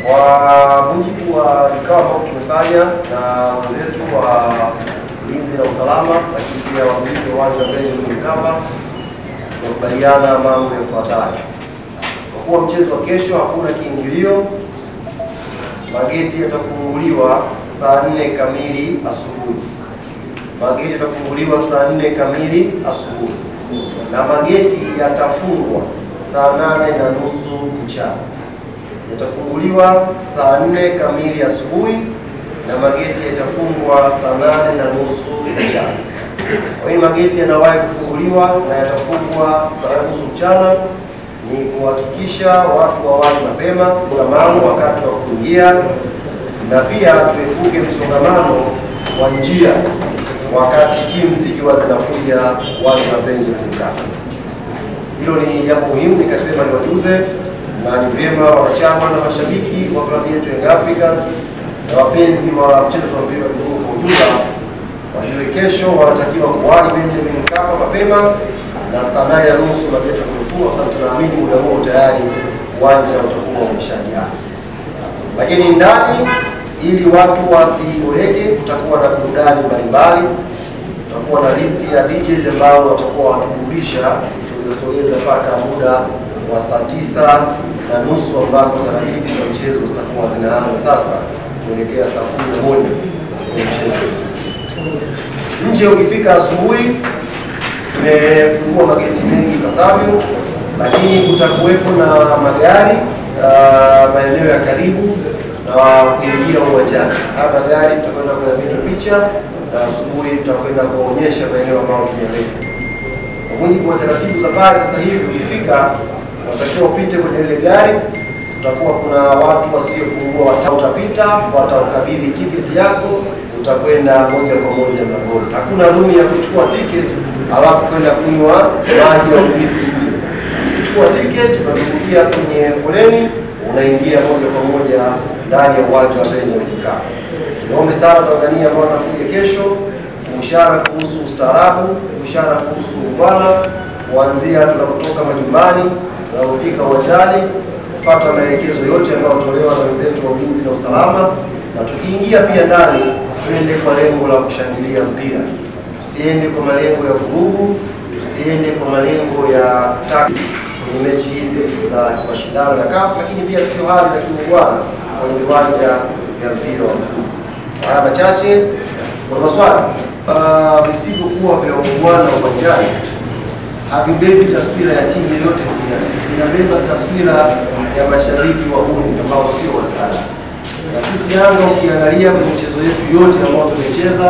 Kwa mujibu wa vikao ambavyo tumefanya na wenzetu wa ulinzi na usalama, lakini pia wamiliki wa uwanja wa Benjamin Mkapa, tumekubaliana mambo yafuatayo. Kwa kuwa mchezo wa kesho hakuna kiingilio, mageti yatafunguliwa saa 4 kamili asubuhi. Mageti yatafunguliwa saa 4 kamili asubuhi na mageti yatafungwa saa 8:30 mchana. Yatafunguliwa saa 4 kamili asubuhi na mageti yatafungwa saa 8:30 mchana. Kwa hiyo mageti yanawahi kufunguliwa na yatafungwa saa 8:30 mchana ni kuhakikisha watu wawahi mapema msongamano wakati wa kuingia, na pia tuepuke msongamano wa njia wakati timu zikiwa zinakuja uwanja wa Benjamin Mkapa. Hilo ni jambo muhimu, nikasema niwajuze, na ni vyema wanachama na mashabiki wa klabu yetu Young Africans na wapenzi wa mchezo wa mpira wa miguu kwa ujumla wajue kesho wanatakiwa kuwahi Benjamin Mkapa mapema na saa 8:30 mageti yatafunguliwa, kwa sababu tunaamini muda huo tayari uwanja utakuwa umeshajaa. Lakini ndani, ili watu wasiboreke, kutakuwa na burudani mbalimbali. Tutakuwa na listi ya DJs ambao watakuwa watuburudisha kusogeza mpaka muda wa saa 9:30 ambapo taratibu za mchezo zitakuwa zinaanza sasa kuelekea saa 11 ya mchezo. Nje ukifika asubuhi, tumefungua mageti mengi pasavyo, lakini kutakuwepo na magari maeneo ya karibu na kuingia uwanjani. Haya magari tutakwenda kuyapiga picha na asubuhi tutakwenda kuonyesha maeneo ambayo tumeyaweka. Kwa mujibu wa taratibu za pale, sasa hivi ukifika unatakiwa upite kwenye ile gari. Kutakuwa kuna watu wasiopungua watapita, watakabidhi tiketi yako, utakwenda moja kwa moja mlangoni. Hakuna room ya kuchukua tiketi alafu kwenda kunywa maji au juisi nje. Kuchukua tiketi, unaingia kwenye foleni, unaingia moja kwa moja ndani ya uwanja wa Benjamin Mkapa. Niombe sana Tanzania ambao wanakuja kesho, kushara kuhusu ustaarabu, kushara kuhusu ungwana, kuanzia tunapotoka majumbani, tunapofika uwanjani, kufuata maelekezo yote yanayotolewa na wenzetu wa ulinzi na usalama, na tukiingia pia ndani tuende kwa lengo la kushangilia mpira. Tusiende kwa malengo ya vurugu, tusiende kwa malengo ya kutaka kwenye mechi hizi za mashindano ya CAF, lakini pia sio hali za kiungwana kwenye viwanja vya mpira wa miguu. Haya machache, kwa maswali visivyokuwa vya ungwana uwanjani havibebi taswira ya timu yoyote duniani. Inabeba taswira ya mashabiki wa huni ambao sio wastani. Na sisi Yanga, ukiangalia kwenye michezo yetu yote ambayo tumecheza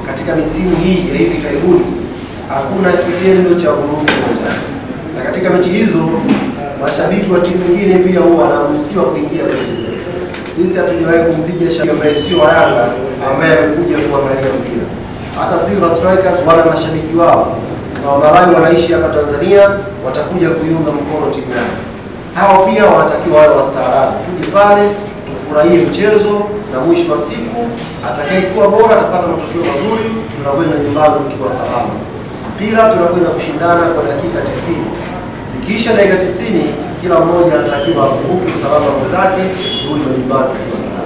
katika misimu hii ya hivi karibuni, hakuna kitendo cha vurugu uwanjani. Na katika mechi hizo mashabiki wa timu nyingine pia huwa wanaruhusiwa kuingia kwenye. Sisi hatujawahi kumpiga shabiki ambaye sio wa Yanga ambaye amekuja kuangalia mpira. Hata Silver Strikers wana mashabiki wao na Wamalai wanaishi hapa Tanzania, watakuja kuiunga mkono timu yao. Hao pia wanatakiwa wawe wastaarabu. Tuje pale tufurahie mchezo, na mwisho wa siku atakayekuwa bora atapata matokeo mazuri, tunakwenda nyumbani tukiwa salama. Mpira tunakwenda kushindana kwa dakika 90. Zikiisha dakika 90, kila mmoja anatakiwa akumbuke usalama wa mwenzake, rudi nyumbani tukiwa salama.